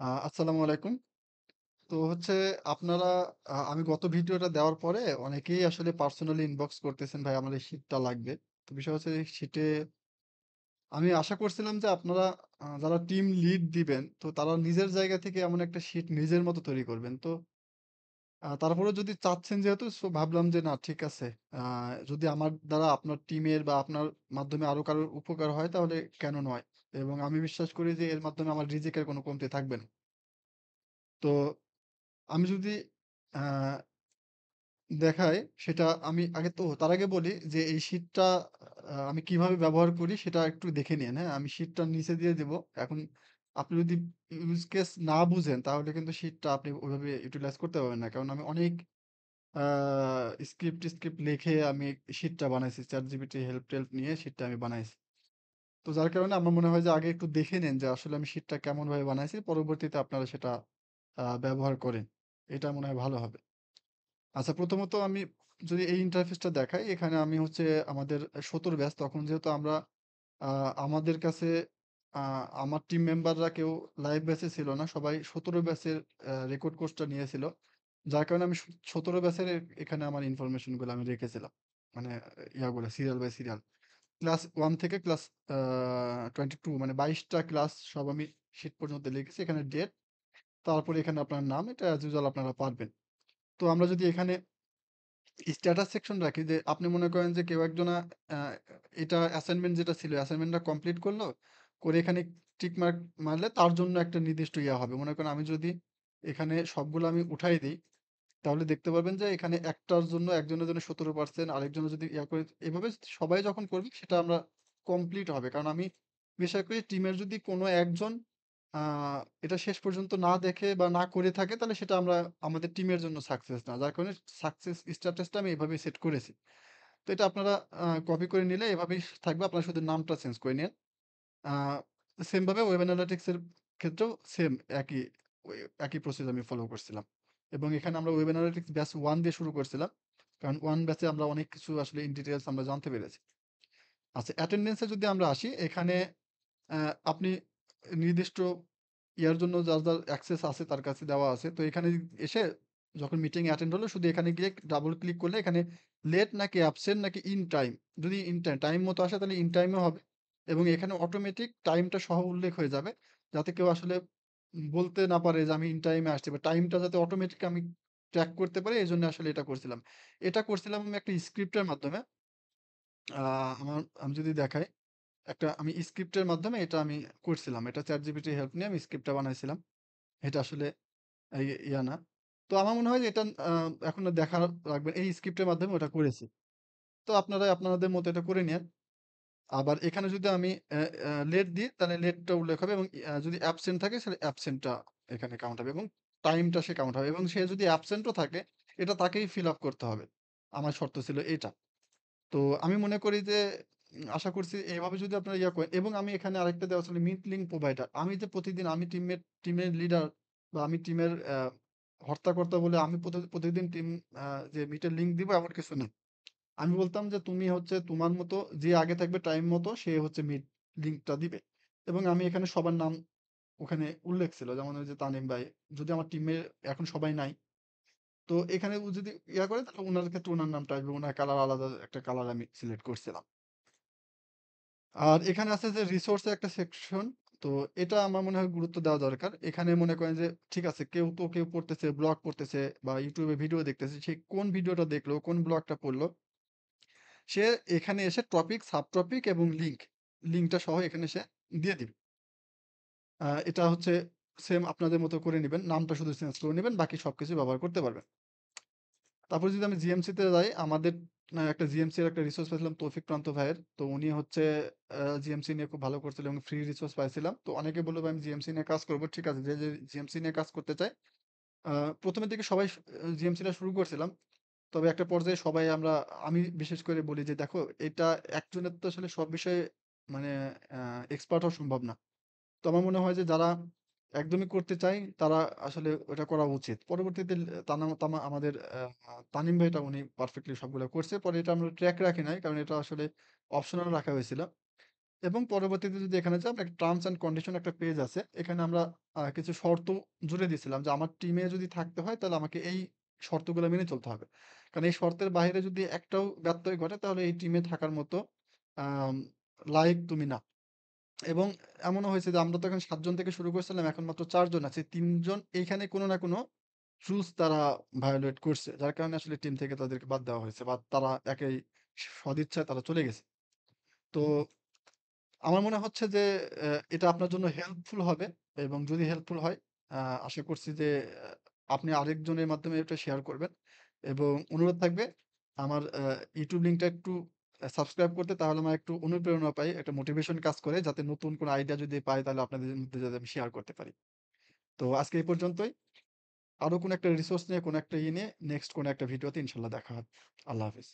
আসসালামু আলাইকুম। তো হচ্ছে আপনারা আমি গত ভিডিওটা দেওয়ার পরে অনেকেই আসলে পার্সোনালি ইনবক্স করতেছেন, "ভাই আমার এই শীটটা লাগবে।" তো বিষয় হচ্ছে এই শীটে আমি আশা করছিলাম যে আপনারা যারা টিম লিড দিবেন, তো তারা নিজের জায়গা থেকে এমন একটা শীট নিজের মতো তৈরি করবেন। তো তারপরেও যদি চাচ্ছেন যেহেতু ভাবলাম যে না ঠিক আছে। আ যদি আমার দ্বারা আপনার টিমের বা আপনার মাধ্যমে আরো কারোর উপকার হয় তাহলে কেন নয়? এবং আমি বিশ্বাস করি যে এর মাধ্যমে আমার রিজিকের কোনো কমতি থাকবে না। তো আমি যদি আ দেখায় সেটা আমি আগে তো তার আগে বলি যে এই শীটটা আমি কিভাবে ব্যবহার করি সেটা একটু দেখে নিয়েন, হ্যাঁ? আমি শীটটা নিচে দিয়ে দিব। এখন আপনি যদি ইউজ কেস না বুঝেন তাহলে কিন্তু শীটটা আপনি ওইভাবে ইউটিলাইজ করতে পারবেন না। কারণ আমি অনেক আ স্ক্রিপ্ট লিখে আমি শীটটা বানাইছি। ChatGPT হেল্প-টেল্প নিয়ে শীটটা আমি বানাইছি। তো যার কারণে আমার মনে হয় যে আগে একটু দেখে নেন যে আসলে আমি শীটটা কেমনভাবে বানাইছি। পরবর্তীতে আপনারা সেটা ব্যবহার করেন। এটা মনে হয় ভালো হবে। আচ্ছা, প্রথমত আমি যদি এই ইন্টারফেসটা দেখাই, এখানে আমি হচ্ছে আমাদের ১৭ ব্যাচ। তখন যেহেতু আমরা আ আমাদের কাছে আ আমার টিম মেম্বাররা কেউ লাইভ ব্যাচে ছিল না। সবাই ১৭ ব্যাচের রেকর্ড কোর্সটা নিয়েছিল। যার কারণে আমি ১৭ ব্যাচের এখানে আমার ইনফরমেশন গুলো আমি রেখেছিলাম। মানে ইয়াগুলা সিরিয়াল বাই সিরিয়াল। ক্লাস 1 থেকে ক্লাস আ 22 মানে ২২ টা ক্লাস সব আমি শীট পর্যন্ত লিখেছি। এখানে ডেট, তারপরে এখানে আপনার নাম। এটা এস ইউজুয়াল আপনারা পারবেন। তো আমরা যদি এখানে স্ট্যাটাস সেকশন রাখি যে আপনি মনে করেন যে কেউ একজনা আ এটা অ্যাসাইনমেন্ট যেটা ছিল অ্যাসাইনমেন্টটা কমপ্লিট করলো। করে এখানে টিক মার্ক মারলে তার জন্য একটা নির্দিষ্ট ইয়া হবে। মনে করেন আমি যদি এখানে সবগুলো আমি উঠাই দেই, তাহলে দেখতে পারবেন যে এখানে একটার জন্য একজনের জন্য ১৭% আরেকজনের যদি ইয়া করে এভাবে সবাই যখন করবে সেটা আমরা কমপ্লিট হবে। কারণ আমি বিশ্বাস করি টিমের যদি কোনো একজন আ এটা শেষ পর্যন্ত না দেখে বা না করে থাকে তাহলে সেটা আমরা আমাদের টিমের জন্য সাকসেস না। যার কারণে সাকসেস স্ট্যাটাসটা আমি এভাবেই সেট করেছি। তো এটা আপনারা কপি করে নিলে এভাবেই থাকবে। আপনারা শুধু নামটা চেঞ্জ করে নিয়েন। আ সেম ভাবে ওয়েব অ্যানালিটিক্স এর ক্ষেত্রেও সেম একই ওই একই প্রসেস আমি ফলো করছিলাম। এবং এখানে আমরা ওয়েব অ্যানালিটিক্স ব্যাচ 1 দিয়ে শুরু করছিলাম। কারণ 1 ব্যাচে আমরা অনেক কিছু আসলে ইন ডিটেইলস আমরা জানতে পেরেছি। আচ্ছা, অ্যাটেন্ডেন্স এ যদি আমরা আসি, এখানে আপনি নির্দিষ্ট ইয়ার জন্য যার অ্যাক্সেস আছে তার কাছে দেওয়া আছে। তো এখানে এসে যখন মিটিং অ্যাটেন্ড হলো শুধু এখানে গিয়ে ডাবল ক্লিক করলে এখানে লেট নাকি অ্যাবসেন্ট নাকি ইন টাইম। যদি ইন টাইম, টাইম মতো আসে তাহলে ইন টাইম ও হবে। এবং এখানে অটোমেটিক টাইমটা সহ উল্লেখ হয়ে যাবে। যাতে কেউ আসলে বলতে না পারে যে আমি ইন টাইমে আসছি বা টাইমটা যাতে অটোমেটিক আমি ট্র্যাক করতে পারি এজন্য আসলে এটা করছিলাম। এটা করছিলাম আমি একটা স্ক্রিপ্টের মাধ্যমে। আ আমি যদি দেখাই, আমি স্ক্রিপ্টের মাধ্যমে এটা আমি করছিলাম। এটা ChatGPT হেল্প নিয়ে আমি স্ক্রিপ্টটা বানাইছিলাম। এটা আসলে ইয়া না। তো আমার মনে হয় যে এটা এখন আর দেখা লাগবে না। এই স্ক্রিপ্টের মাধ্যমে ওটা করেছি। তো আপনারা আপনাদের মতো এটা করে নিয়েন। আবার এখানে যদি আমি লেট দিই তাহলে লেটটা উল্লেখ হবে এবং যদি অ্যাবসেন্ট থাকে তাহলে অ্যাবসেন্টটা এখানে কাউন্ট হবে এবং টাইমটা সে কাউন্ট হবে এবং সে যদি অ্যাবসেন্ট ও থাকে এটা তাকেই ফিল আপ করতে হবে। আমার শর্ত ছিল এটা। তো আমি মনে করি যে আশা করছি এভাবে যদি আপনারা ইয়া করেন এবং আমি এখানে আরেকটা দেওয়া ছিল মিট লিঙ্ক প্রোভাইডার। আমি যে প্রতিদিন আমি টিমের লিডার বা আমি টিমের হর্তাকর্তা বলে আমি প্রতিদিন আ যে মিটের লিঙ্ক দিব এমন কিছু না। আমি বলতাম যে তুমি হচ্ছে তোমার মতো যে আগে থাকবে টাইম মতো সে হচ্ছে মিট লিঙ্কটা দিবে। এবং আমি এখানে সবার নাম ওখানে উল্লেখ ছিল। যেমন ওই যে তানিম ভাই, যদি আমার টিমে এখন সবাই নাই। তো এখানে ও যদি ইয়া করে তাহলে উনার ক্ষেত্রে উনার নামটা আসবে। উনার কালার আলাদা একটা কালার আমি সিলেক্ট করছিলাম। আর এখানে আছে যে রিসোর্স এর একটা সেকশন। তো এটা আমার মনে হয় গুরুত্ব দেওয়া দরকার। এখানে মনে করেন যে ঠিক আছে কেউ পড়তেছে, ব্লগ পড়তেছে বা YouTube এ ভিডিও দেখতেছে। সে কোন ভিডিওটা দেখলো, কোন ব্লগটা পড়লো, সে এখানে এসে টপিক, সাব টপিক এবং লিঙ্কটা সহ এখানে সে দিয়ে দিবে। এটা হচ্ছে সেম আপনাদের মতো করে নিবেন। নামটা শুধু চেঞ্জ করে নিবেন। বাকি সবকিছু ব্যবহার করতে পারবেন। তারপর যদি আমি জিএমসি তে যাই, আমাদের একটা জিএমসি এর একটা রিসোর্স পাইছিলাম তৌফিক প্রান্ত ভাইয়ের। তো উনি হচ্ছে জিএমসি নিয়ে খুব ভালো করছিলেন এবং ফ্রি রিসোর্স পাইছিলাম। তো অনেকে বলল ভাই আমি জিএমসি নিয়ে কাজ করব। ঠিক আছে, যে জিএমসি নিয়ে কাজ করতে চায়। আ ১ম এর দিকে সবাই জিএমসি টা শুরু করছিলাম। তবে একটা পর্যায়ে সবাই আমি বিশেষ করে বলি যে দেখো এটা একজনের তো আসলে সব বিষয়ে মানে আ এক্সপার্ট হওয়া সম্ভব না। তো আমার মনে হয় যে যারা একদমই করতে চায় তারা আসলে ওটা করা উচিত। পরবর্তীতে আমাদের তানিম ভাইটা উনি পারফেক্টলি সবগুলা করছে। পরে এটা আমরা ট্র্যাক রাখি নাই। কারণ এটা আসলে অপশনাল রাখা হয়েছিল। এবং পরবর্তীতে যদি এখানে যান, একটা টার্মস অ্যান্ড কন্ডিশন একটা পেজ আছে। এখানে আমরা কিছু শর্ত জুড়ে দিয়েছিলাম যে আমার টিমে যদি থাকতে হয় তাহলে আমাকে এই শর্তগুলো মেনে চলতে হবে। কারণ এই শর্তের বাইরে যদি একটাও ব্যত্যয় ঘটে তাহলে এই টিমে থাকার মতো আম লায়ক তুমি না। এবং এমনও হয়েছে যে আমরা তো এখন ৭ জন থেকে শুরু করছিলাম, এখন মাত্র ৪ জন আছি। ৩ জন এইখানে কোনো না কোনো রুলস তারা ভায়োলেট করছে। যার কারণে আসলে টিম থেকে তাদেরকে বাদ দেওয়া হয়েছে বা তারা একাই সদিচ্ছায় তারা চলে গেছে। তো আমার মনে হচ্ছে যে এটা আপনার জন্য হেল্পফুল হবে, এবং যদি হেল্পফুল হয় আ আশা করছি যে আপনি আরেকজনের মাধ্যমে এটা শেয়ার করবেন, এবং অনুরোধ থাকবে আমার YouTube লিঙ্কটা একটু সাবস্ক্রাইব করতে। তাহলে আমার একটু অনুপ্রেরণা পাই, একটা মোটিভেশন কাজ করে, যাতে নতুন কোনো আইডিয়া যদি পাই তাহলে আপনাদের মধ্যে যাতে আমি শেয়ার করতে পারি। তো আজকে এই পর্যন্তই। আরো কোনো একটা রিসোর্স নিয়ে, কোনো একটা নিয়ে নেক্সট কোনো একটা ভিডিওতে ইনশাআল্লাহ দেখা হবে। আল্লাহ হাফেজ।